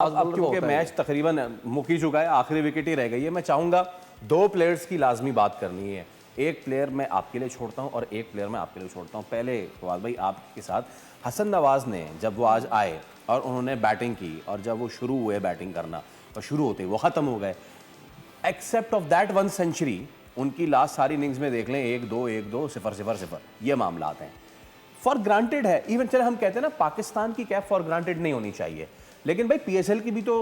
अब क्योंकि मैच तकरीबन मुक ही चुका है, आखिरी विकेट ही रह गई है, मैं चाहूंगा दो प्लेयर्स की लाजमी बात करनी है। एक प्लेयर मैं आपके लिए छोड़ता हूं और एक प्लेयर मैं आपके लिए छोड़ता हूं। पहले फवाद भाई आपके साथ, हसन नवाज ने जब वो आज आए और उन्होंने बैटिंग की और जब वो शुरू हुए बैटिंग करना और शुरू होते वो ख़त्म हो गए, एक्सेप्ट ऑफ दैट 1 सेंचुरी, उनकी लास्ट सारी इनिंग्स में देख लें 1-2 1-2 0-0-0 ये मामला हैं। फॉर ग्रांटेड है, इवन चले हम कहते हैं ना पाकिस्तान की कैप फॉर ग्रांटेड नहीं होनी चाहिए, लेकिन भाई पीएसएल की भी तो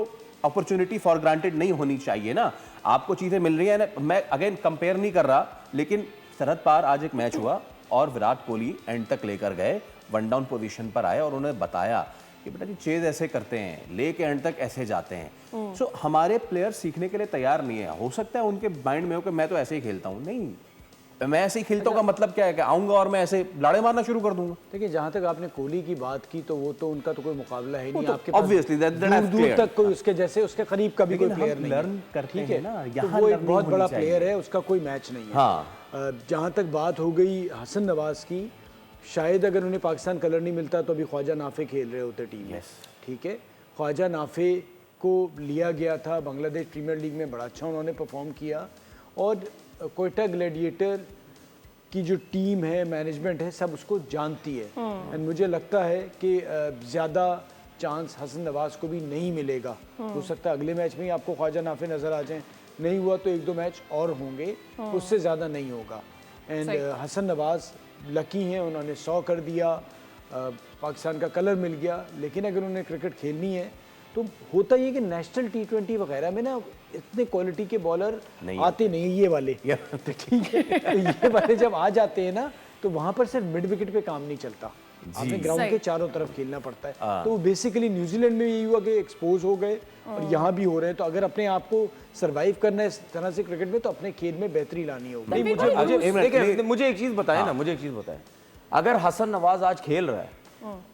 अपॉर्चुनिटी फॉर ग्रांटेड नहीं होनी चाहिए ना। आपको चीज़ें मिल रही है ना, मैं अगेन कंपेयर नहीं कर रहा, लेकिन सरहद पार आज एक मैच हुआ और विराट कोहली एंड तक लेकर गए, 1 डाउन पोजीशन पर आए और उन्होंने बताया कि बेटा जी चेज ऐसे करते हैं, लेके एंड तक ऐसे जाते हैं। सो हमारे प्लेयर सीखने के लिए तैयार नहीं है। हो सकता है उनके माइंड में हो कि मैं तो ऐसे ही खेलता हूँ, नहीं मैं ऐसे ही खेलता हूँ का मतलब क्या है कि आऊंगा और मैं ऐसे लाड़े मारना शुरू कर दूंगा। देखिए जहाँ तक आपने कोहली की बात की तो वो तो उनका तो कोई मुकाबला है नहीं, तो आपके पास obviously दूर तक कोई उसके जैसे उसके करीब का भी कोई प्लेयर नहीं लर्न करते हैं ना, तो यहाँ वो एक बहुत बड़ा प्लेयर है, उसका कोई मैच नहीं है। हाँ, जहाँ तक बात हो गई हसन नवाज की, शायद अगर उन्हें पाकिस्तान कलर नहीं मिलता तो अभी ख्वाजा नाफे खेल रहे होते टीम में। ठीक है, ख्वाजा नाफे को लिया गया था, बांग्लादेश प्रीमियर लीग में बड़ा अच्छा उन्होंने परफॉर्म किया और कोयटा ग्लैडिएटर की जो टीम है, मैनेजमेंट है, सब उसको जानती है। एंड मुझे लगता है कि ज़्यादा चांस हसन नवाज को भी नहीं मिलेगा। हो सकता है अगले मैच में ही आपको ख्वाजा नाफे नज़र आ जाएं, नहीं हुआ तो 1-2 मैच और होंगे, उससे ज़्यादा नहीं होगा। एंड हसन नवाज लकी हैं, उन्होंने 100 कर दिया, पाकिस्तान का कलर मिल गया। लेकिन अगर उन्हें क्रिकेट खेलनी है तो होता ये कि नेशनल T20 वगैरह में ना इतने क्वालिटी के बॉलर आते नहीं, ये वाले तो ठीक है, तो ये वाले जब आ जाते हैं ना तो वहाँ पर सिर्फ मिड विकेट पे काम नहीं चलता, आपने ग्राउंड के चारों तरफ खेलना पड़ता है। तो बेसिकली न्यूजीलैंड में यही हुआ कि एक्सपोज हो गए और यहाँ भी हो रहे हैं। तो अगर अपने आप को सर्वाइव करना है इस तरह से क्रिकेट में तो अपने खेल में बेहतरी लानी होगी। मुझे एक चीज बताए ना, मुझे एक चीज बताए, अगर हसन नवाज आज खेल रहा है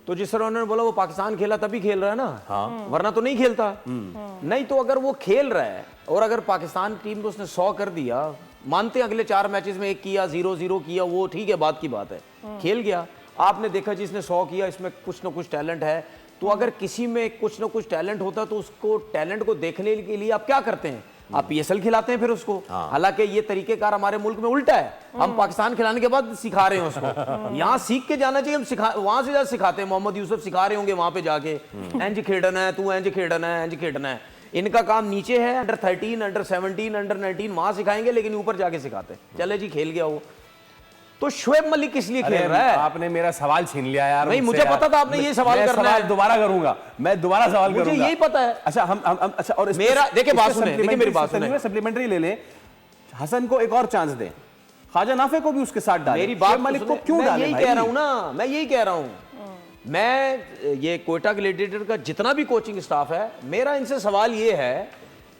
तो जिस तरह उन्होंने बोला वो पाकिस्तान खेला तभी खेल रहा है ना, वरना तो नहीं खेलता। नहीं तो अगर वो खेल रहा है और अगर पाकिस्तान टीम को उसने 100 कर दिया, मानते हैं अगले 4 मैचेस में 1 किया, 0-0 किया, वो ठीक है, बात की बात है, खेल गया। आपने देखा जिसने 100 किया इसमें कुछ ना कुछ टैलेंट है, तो अगर किसी में कुछ ना कुछ टैलेंट होता तो उसको टैलेंट को देखने के लिए आप क्या करते हैं, आप पीएसएल खिलाते हैं फिर उसको। हालांकि ये तरीकेकार हमारे मुल्क में उल्टा है, हम पाकिस्तान खिलाने के बाद सिखा रहे हैं उसको। यहाँ सीख के जाना चाहिए, हम वहां से ज्यादा सिखाते हैं। मोहम्मद यूसुफ सिखा रहे होंगे वहां पे जाके, इंज खेड़ना है, तू इंज खेड़ना है, इंज खेड़ना है। इनका काम नीचे है, अंडर 13, अंडर 17, अंडर 19 वहां सिखाएंगे, लेकिन ऊपर जाके सिखाते हैं। चले जी खेल गया वो, तो शुएब मलिक किस लिए खेल रहा है? आपने मेरा सवाल छीन लिया यार। नहीं, मुझे पता था आपने ये सवाल करना है। दोबारा करूंगा, मैं दोबारा सवाल करूंगा, मुझे यही पता है। अच्छा हम अच्छा, और मेरा देखिए बात सुने, देखिए मेरी बात सुने, सप्लीमेंट्री ले लें, हसन को एक और चांस दें, ख्वाजा नाफे को भी उसके साथ डालें। मेरी बात मलिक को क्यों डालें? यही कह रहा हूं ना, मैं यही कह रहा हूं। मैं ये कोयटा ग्लैडिएटर का जितना भी कोचिंग स्टाफ है, मेरा इनसे सवाल ये है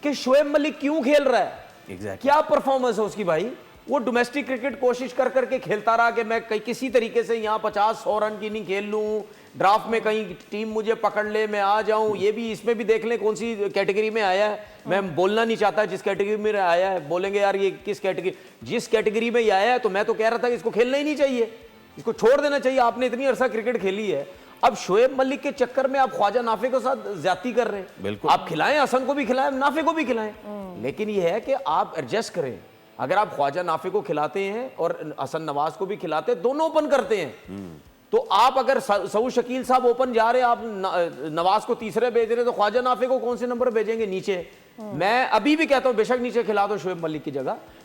कि शुएब मलिक क्यों खेल रहा है? क्या परफॉर्मेंस है उसकी भाई? वो डोमेस्टिक क्रिकेट कोशिश कर करके खेलता रहा कि मैं किसी तरीके से यहाँ 50-100 रन की इनिंग खेल लूँ, ड्राफ्ट में कहीं टीम मुझे पकड़ ले, मैं आ जाऊं। ये भी इसमें भी देख लें कौन सी कैटेगरी में आया है। मैं बोलना नहीं चाहता जिस कैटेगरी में आया है, बोलेंगे यार ये किस कैटेगरी, जिस कैटेगरी में ये आया है तो मैं तो कह रहा था कि इसको खेलना ही नहीं चाहिए, इसको छोड़ देना चाहिए। आपने इतनी अरसा क्रिकेट खेली है, अब शुएब मलिक के चक्कर में आप ख्वाजा नाफे के साथ ज्यादती कर रहे हैं। बिल्कुल, आप खिलाएं, हसन को भी खिलाएं, नाफे को भी खिलाएं, लेकिन ये है कि आप एडजस्ट करें। अगर आप ख्वाजा नाफे को खिलाते हैं और हसन नवाज को भी खिलाते हैं, दोनों ओपन करते हैं, तो आप अगर सऊद शकील साहब ओपन जा रहे हैं, आप नवाज को तीसरे भेज रहे हैं, तो ख्वाजा नाफे को कौन से नंबर भेजेंगे? नीचे। मैं अभी भी कहता हूं बेशक नीचे खिला दो शुएब मलिक की जगह,